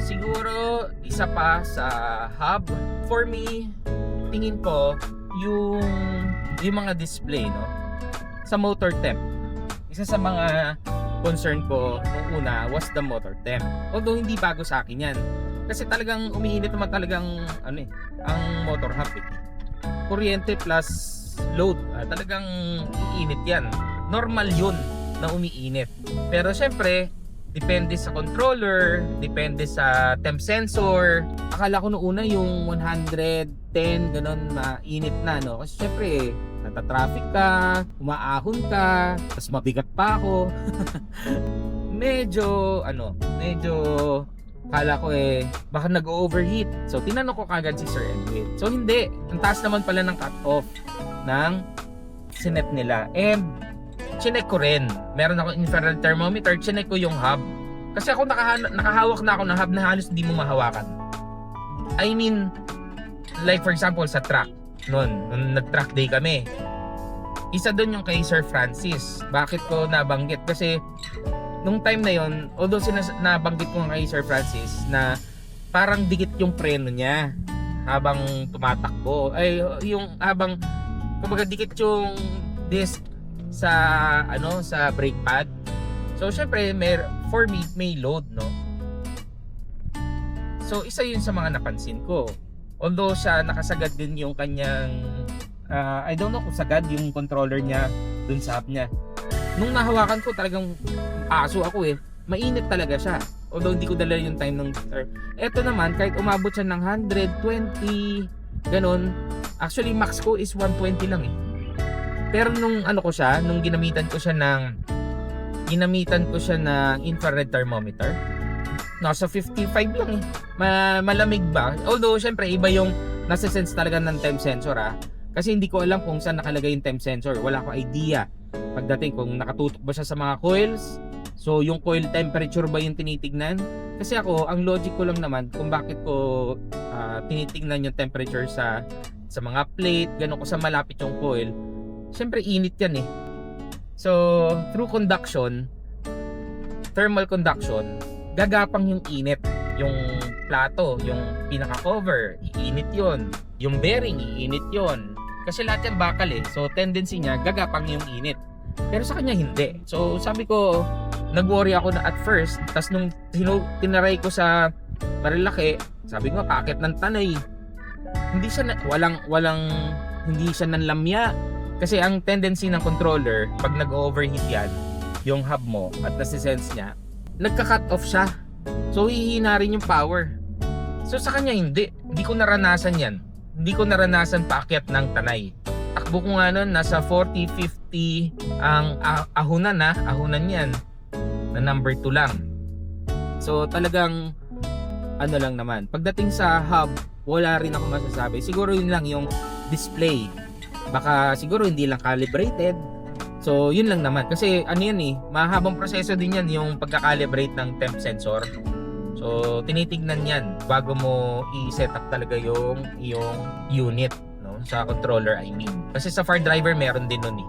Siguro isa pa sa hub for me, tingin ko yung mga display, no, sa motor temp. Isa sa mga concern ko nung una was the motor temp. Although hindi bago sa akin yan, kasi talagang umiinit naman talagang ang motor hub kuryente plus load, talagang iinit yan. Normal yun na umiinit. Pero syempre depende sa controller, depende sa temp sensor. Akala ko noong una yung 110 ganun mainit na, no? Kasi syempre natatraffic ka, umaahon ka, tapos mabigat pa ako. medyo akala ko baka nag-overheat. So tinanong ko kagad si Sir Edwin. So hindi, ang taas naman pala ng cut-off ng sinet nila. And chinek ko rin. Meron ako infrared thermometer, chinek ko yung hub. Kasi ako nakahawak na ako ng hub na halos hindi mo mahawakan. I mean, like for example sa truck, nung nag-truck day kami. Isa doon yung kay Sir Francis. Bakit ko nabanggit? Kasi nung time na yon, although nabanggit ko kay Sir Francis na parang dikit yung preno niya habang tumatakbo. Ay, yung habang kumbaga dikit yung disc sa sa brake pad. So syempre for me may load, no. So isa yun sa mga napansin ko. Although siya nakasagad din yung kanyang I don't know kung sagad yung controller niya dun sa hub niya. Nung nahawakan ko talagang aso ako mainit talaga siya. Although hindi ko dala yung time ng eto naman kahit umabot siya ng 120 ganun, actually max ko is 120 lang Pero nung nung ginamitan ko siya ng infrared thermometer, nasa 55 lang malamig ba? Although syempre iba yung nasa sense talaga ng temp sensor kasi hindi ko alam kung saan nakalagay yung temp sensor. Wala akong idea pagdating kung nakatutok ba siya sa mga coils. So yung coil temperature ba yung tinitignan? Kasi ako, ang logic ko lang naman kung bakit ko tinitignan yung temperature sa mga plate, gano'n ko sa malapit yung coil. Siyempre init yan So through conduction, thermal conduction, gagapang yung init. Yung plato, yung pinaka-cover, iinit yon. Yung bearing, iinit yon. Kasi lahat yan bakal So tendency niya, gagapang yung init. Pero sa kanya hindi. So sabi ko, nag-worry ako na at first. Tapos nung tinaray ko sa marilaki, sabi ko, packet ng tanay. Hindi siya hindi siya nanlamya. Kasi ang tendency ng controller, pag nag-overheat yan, yung hub mo at nasisense niya, nagka-cut off siya. So hihina rin yung power. So sa kanya hindi. Hindi ko naranasan yan. Hindi ko naranasan paakyat ng tanay. Takbo ko nga nun, nasa 40, 50 ang ahunan yan. Na number 2 lang. So talagang lang naman. Pagdating sa hub, wala rin ako masasabi. Siguro yun lang yung display. Baka siguro hindi lang calibrated. So yun lang naman. Kasi mahabang proseso din yan yung pagka-calibrate ng temp sensor. So tinitignan yan bago mo i-set up talaga yung unit, no? Sa controller I mean. Kasi sa far driver meron din nun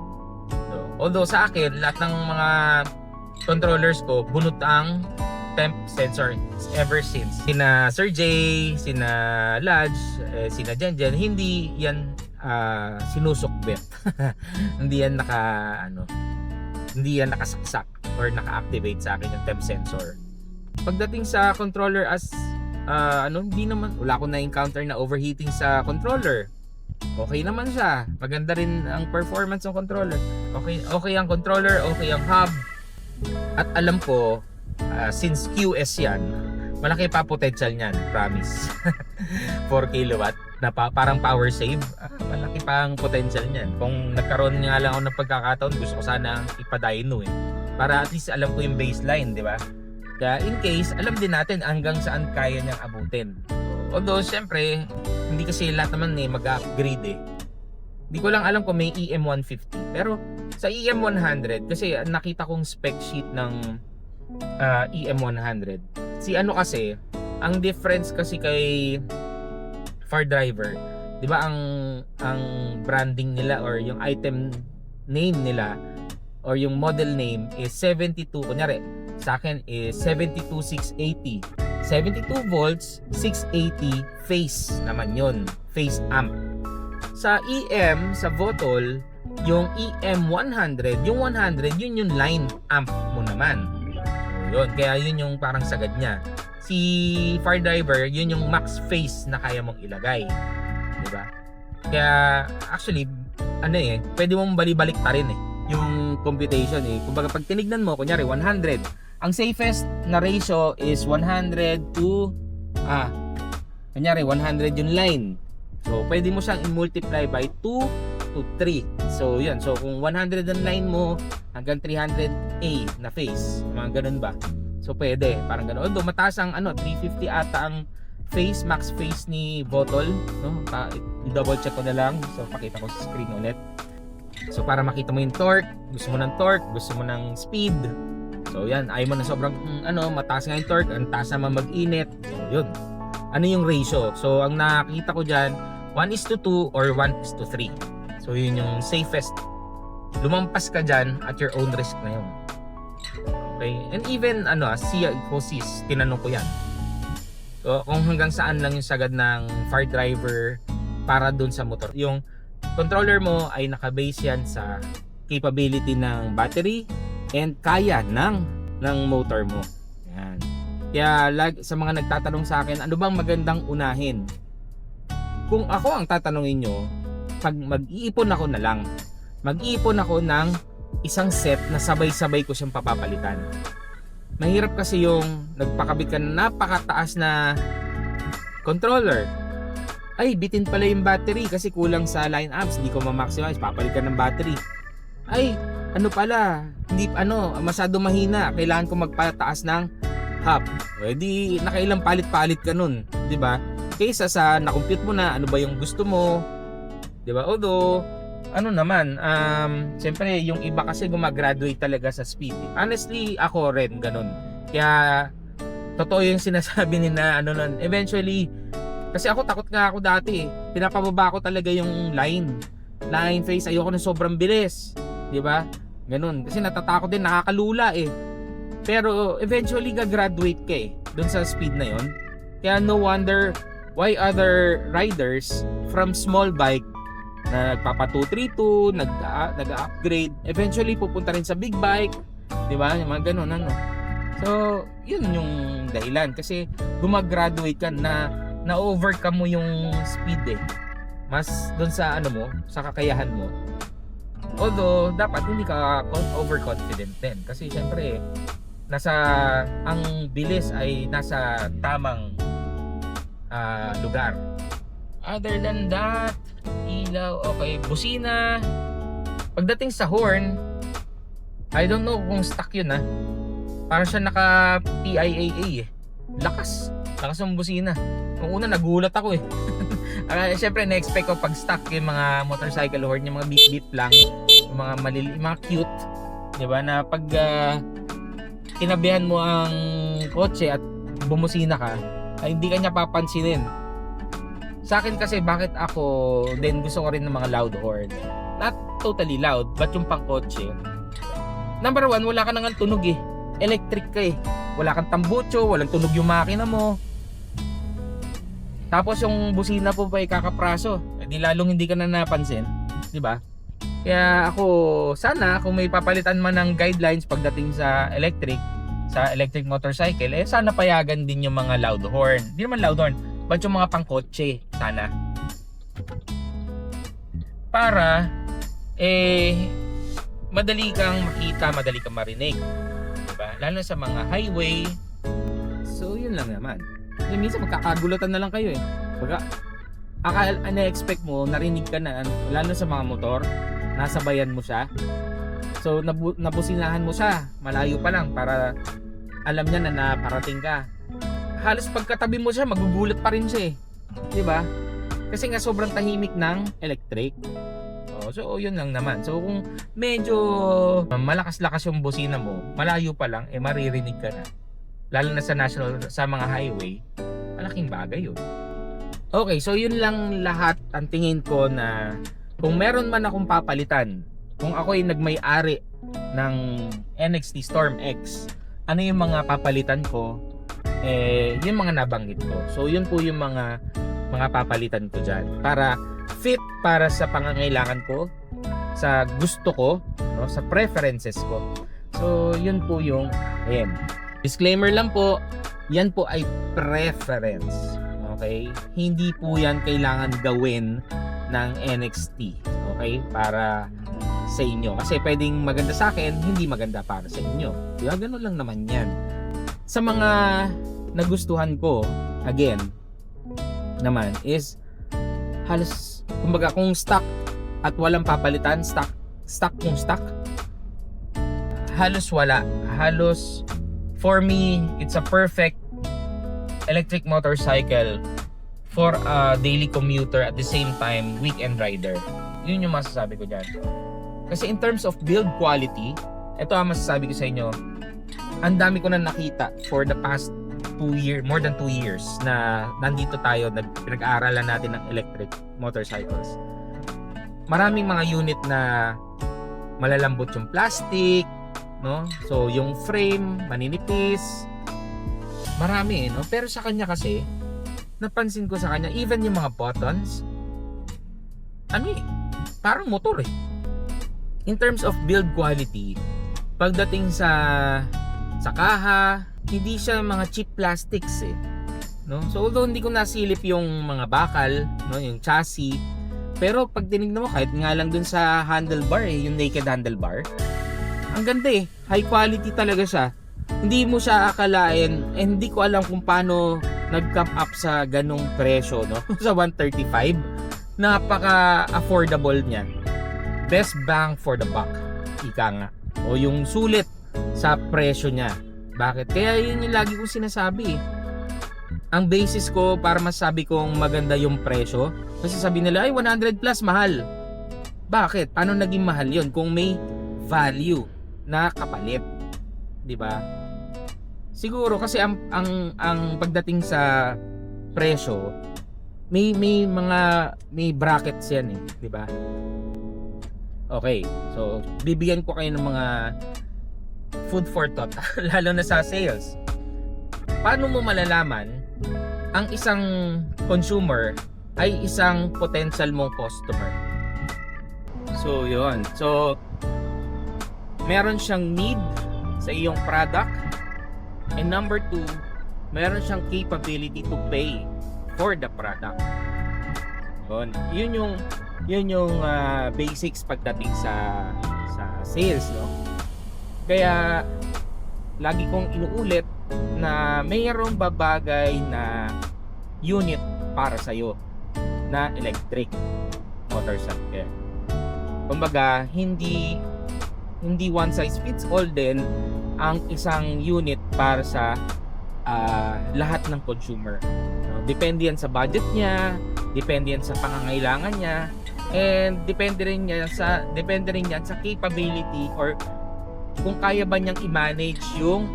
So, although sa akin lahat ng mga controllers ko bunot ang temp sensor ever since. Sina Sir Jay, sina Lodge, sina Jenjen, hindi yan sinusukbit. Hindi yan nakasaksak or naka-activate sa akin yung temp sensor. Pagdating sa controller hindi naman, wala akong na-encounter na overheating sa controller. Okay naman siya. Maganda rin ang performance ng controller. Okay ang controller, okay ang hub. At alam ko, since QS yan, malaki pa potential niyan, promise. 4 kilowatt na parang power save, malaki pa ang potential niyan. Kung nagkaroon nga lang ako ng pagkakataon, gusto ko sana ipa-dyno para at least alam ko yung baseline, di ba? Kaya in case, alam din natin hanggang saan kaya niyang abutin. Although, syempre, hindi kasi lahat naman mag-upgrade Hindi ko lang alam kung may EM150. Pero sa EM100, kasi nakita kong spec sheet ng EM100. Kasi, ang difference kasi kay far driver, 'di ba ang branding nila or yung item name nila or yung model name is 72, kunyari sa akin is 72680. 72 volts, 680 phase naman yun, phase amp. Sa EM, sa Votol, yung EM100, yung 100, yun yung line amp mo naman. So yun, kaya yun yung parang sagad niya. Si Fire Driver, yun yung max phase na kaya mong ilagay. Diba? Kaya actually, pwede mong balik ta rin yung computation Kumbaga pag tinignan mo, kunyari 100, ang safest na ratio is 100 to kunyari 100 yung line. So pwede mo siyang i-multiply by 2 to 3. So yun, so kung 100 ang line mo hanggang 300A na phase, mga ganun ba? So pwede, parang ganun. Although mataas ang 350 ata ang phase, max phase ni Votol, no? I-double check ko na lang. So pakita ko sa screen ulit. So para makita mo yung torque, gusto mo ng torque, gusto mo ng speed. So yan, ayaw mo na sobrang mataas nga yung torque, ang taas naman mag-init. So yun. Ano yung ratio? So ang nakita ko diyan, 1:2 or 1:3. So yun yung safest. Lumampas ka diyan at your own risk na yun. Okay? And even Sia Ecosis, tinanong ko yan. So kung hanggang saan lang yung sagad ng Fire Driver para dun sa motor. Yung controller mo ay nakabase yan sa capability ng battery and kaya ng motor mo. Yan. Kaya sa mga nagtatanong sa akin, ano bang magandang unahin? Kung ako ang tatanungin nyo, pag mag-iipon ako na lang, mag-iipon ako ng isang set na sabay-sabay ko siyang papapalitan. Mahirap kasi yung nagpakabit ka na napakataas na controller. Ay, bitin pala yung battery kasi kulang sa line amps, hindi ko ma-maximize, papalit ka ng battery. Ay, hindi masyado mahina, kailangan ko magpataas ng hub. Di nakailang palit-palit ka nun, 'di ba? Kaysa sa na-compute mo na ano ba yung gusto mo, 'di ba? Although siyempre yung iba kasi gumagraduate talaga sa speed. Honestly, ako rin ganun. Kaya totoo yung sinasabi ni na eventually. Kasi ako takot nga ako dati pinapababa ko talaga yung line phase, ayoko na sobrang bilis, di ba? Ganun, kasi natatakot din, nakakalula pero eventually gagraduate ka dun sa speed na yon. Kaya no wonder why other riders from small bike na nagpapa 232 nag-upgrade, eventually pupunta rin sa big bike, di ba? Yung mga ganun so yun yung dahilan, kasi gumagraduate ka na overcome mo yung speed mas doon sa sa kakayahan mo. Although dapat hindi ka overconfident din, kasi syempre ang bilis ay nasa tamang lugar. Other than that, ilaw, okay, busina. Pagdating sa horn, I don't know kung stock yun parang siya naka PIAA lakas ng busina. Nung una nagulat ako Siyempre na-expect ko pag stock yung mga motorcycle horn, yung mga beep-beep lang, yung mga mga cute, di ba? Na pag tinabihan mo ang kotse at bumusina ka, ay hindi ka niya papansinin. Sa akin kasi, bakit ako din gusto ko rin ng mga loud horn? Not totally loud, but yung pang kotse. Number one, wala ka nang tunog electric ka wala kang tambucho, walang tunog yung makina mo. Tapos yung busina po pa kakapraso, di lalong hindi ka na napansin, di ba? Kaya ako, sana kung may papalitan man ng guidelines pagdating sa electric motorcycle, sana payagan din yung mga loud horn. Hindi naman loud horn, but yung mga pangkotse, sana. Para madali kang makita, madali kang marinig, diba? Lalo sa mga highway. So yun lang naman. Kasi minsan magkakagulatan na lang kayo Pagka na-expect mo, narinig ka na, lalo sa mga motor, nasabayan mo siya. So nabusinahan mo siya, malayo pa lang, para alam niya na naparating ka. Halos pagkatabi mo siya, magugulat pa rin siya diba? Kasi nga sobrang tahimik ng electric. So yun lang naman. So kung medyo malakas-lakas yung busina mo, malayo pa lang, maririnig ka na. Lalo na sa mga highway, malaking bagay yun. Okay, so yun lang lahat ang tingin ko na kung meron man akong papalitan kung ako ay nagmay-ari ng NXT Storm X, ano yung mga papalitan ko? Yung mga nabanggit ko. So yun po yung mga papalitan ko dyan para fit para sa pangangailangan ko, sa gusto ko, no, sa preferences ko. So yun po yung disclaimer lang po, yan po ay preference. Okay? Hindi po yan kailangan gawin ng NXT. Okay? Para sa inyo. Kasi pwedeng maganda sa akin, hindi maganda para sa inyo. Diba? Ganun lang naman yan. Sa mga nagustuhan ko, again, naman is halos, kumbaga kung stock at walang papalitan, stock kung stock, halos wala. Halos, for me, it's a perfect electric motorcycle for a daily commuter at the same time, weekend rider. Yun yung masasabi ko dyan. Kasi in terms of build quality, ito ang masasabi ko sa inyo, ang dami ko na nakita for the past 2 years, more than 2 years na nandito tayo, pinag-aaralan natin ng electric motorcycles. Maraming mga unit na malalambot yung plastic, no? So yung frame, maninipis, marami, no? Pero sa kanya kasi, napansin ko sa kanya, even yung mga buttons, parang motor eh. In terms of build quality, pagdating sa kaha, hindi siya mga cheap plastics eh, no? So although hindi ko nasilip yung mga bakal, no, yung chassis, pero pag tinignan mo, kahit nga lang dun sa handlebar yung naked handlebar, ang ganda eh, high quality talaga siya. Hindi mo siya akalain, hindi ko alam kung paano nag-come up sa ganong presyo, no? Sa 135, napaka affordable niya. Best bang for the buck, ika nga. O yung sulit sa presyo niya. Bakit? Kaya yun yung lagi kong sinasabi eh. Ang basis ko para masabi kong maganda yung presyo, kasi sabi nila ay 100 plus mahal. Bakit? Paano naging mahal yun kung may value na kapalit? 'Di ba? Siguro kasi ang pagdating sa presyo, may brackets yan eh, 'di ba? Okay, so bibigyan ko kayo ng mga food for thought, lalo na sa sales. Paano mo malalaman ang isang consumer ay isang potential mong customer? So, yun. So, meron siyang need sa iyong product. And number 2, meron siyang capability to pay for the product. Yun yung basics pagdating sa sales, no? Kaya lagi kong inuulit na mayroong babagay na unit para sa iyo na electric motorcycle. Kumbaga, hindi one size fits all din ang isang unit para sa lahat ng consumer. Depende yan sa budget niya, depende yan sa pangangailangan niya, and depende rin yan sa capability or kung kaya ba niyang i-manage yung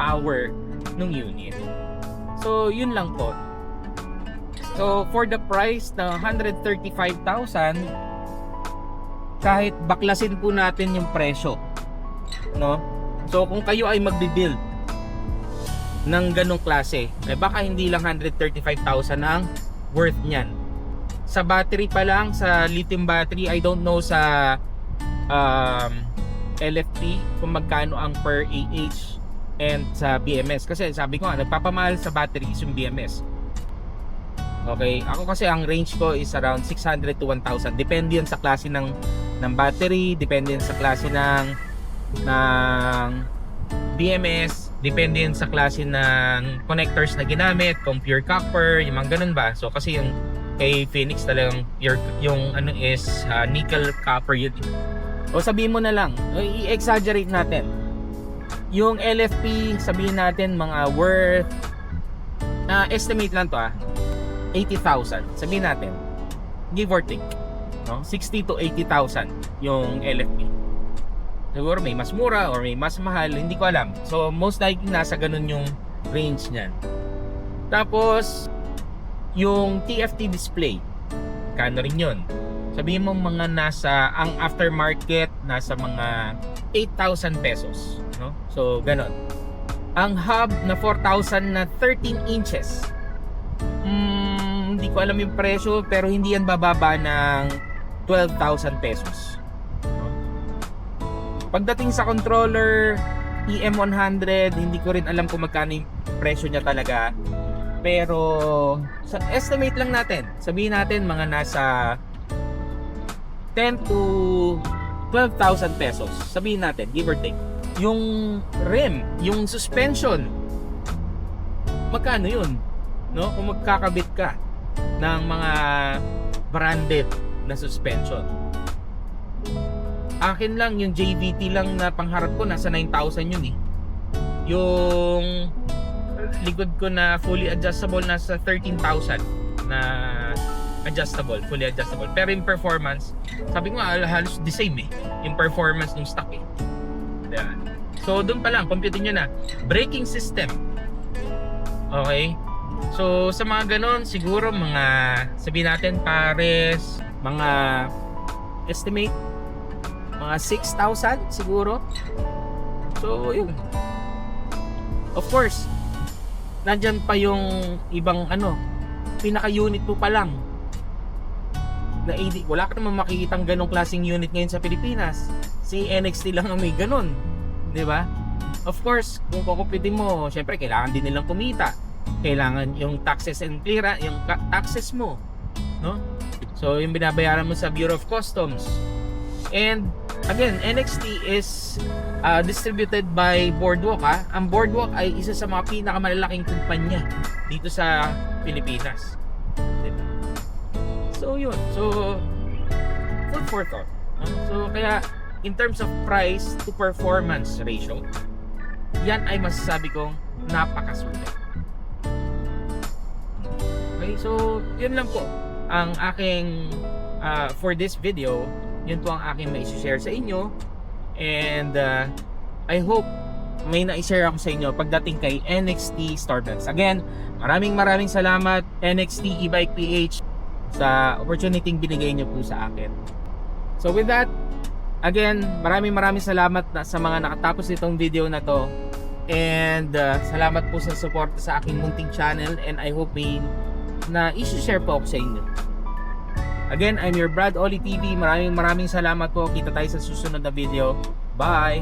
power ng unit. So, yun lang po. So, for the price na 135,000, kahit baklasin po natin yung presyo, no? So, kung kayo ay magbi-build ng ganong klase, baka hindi lang 135,000 ang worth niyan. Sa battery pa lang, sa lithium battery, I don't know sa LFP kung magkano ang per AH and sa BMS, kasi sabi ko nga nagpapamahal sa batteries yung BMS. Okay, ako kasi ang range ko is around 600 to 1,000, depende yan sa klase ng battery, depende yan sa klase ng BMS, depende yan sa klase ng connectors na ginamit, kung pure copper, yung mga ganun ba. So kasi yung kay Phoenix talagang yung ano is nickel copper yun. O sabihin mo na lang, i-exaggerate natin. Yung LFP, sabihin natin mga worth, estimate lang to 80,000. Sabihin natin, give or take, no? 60 to 80,000 yung LFP. Siguro may mas mura or may mas mahal, hindi ko alam. So most likely nasa ganun yung range niyan. Tapos yung TFT display, kano rin yun. Sabihin mo mga nasa, ang aftermarket nasa mga 8,000 pesos, no? So ganon. Ang hub na 4,000 na 13 inches, hindi ko alam yung presyo, pero hindi yan bababa ng 12,000 pesos, no? Pagdating sa controller EM100, hindi ko rin alam kung magkano yung presyo niya talaga, pero sa estimate lang natin, sabihin natin mga nasa 10 to 12,000 pesos, sabihin natin, give or take. Yung rim, yung suspension, magkano yun, no? Kung magkakabit ka ng mga branded na suspension. Akin lang yung JVT lang na pangharap ko, nasa 9,000 yun eh. Yung likod ko na fully adjustable, nasa 13,000 na adjustable, fully adjustable. Pero yung performance, sabi ko halos the same eh, yung performance ng stock eh. Diba? So doon pa lang, compute nyo na. Braking system, okay? So sa mga ganon, siguro mga, sabihin natin pares, mga estimate mga 6,000 siguro. So yun. Of course, nandyan pa yung ibang pinaka-unit mo pa lang na AD. Wala ka naman makikitang ganong klaseng unit ngayon sa Pilipinas. Si NXT lang ang may ganon, di ba? Of course, kung kukupitin mo, syempre kailangan din nilang kumita. Kailangan yung taxes and clearance, yung taxes mo, no? So yung binabayaran mo sa Bureau of Customs. And again, NXT is distributed by Boardwalk. Ang Boardwalk ay isa sa mga pinakamalalaking kumpanya dito sa Pilipinas. Diba? So yun. So food for thought. So kaya in terms of price to performance ratio, yan ay masasabi kong napakasulit. Okay, so yun lang po ang aking for this video. Yun po ang aking mai-share sa inyo. And I hope may na-share ako sa inyo pagdating kay NXT Starbucks. Again, maraming salamat NXT E-Bike PH sa opportunity binigay niyo po sa akin. So with that, again, maraming salamat sa mga nakatapos nitong video na to. And salamat po sa support sa aking munting channel. And I hope may na i-share po ako sa inyo. Again, I'm your Brad Oli TV. Maraming salamat po. Kita tayo sa susunod na video. Bye!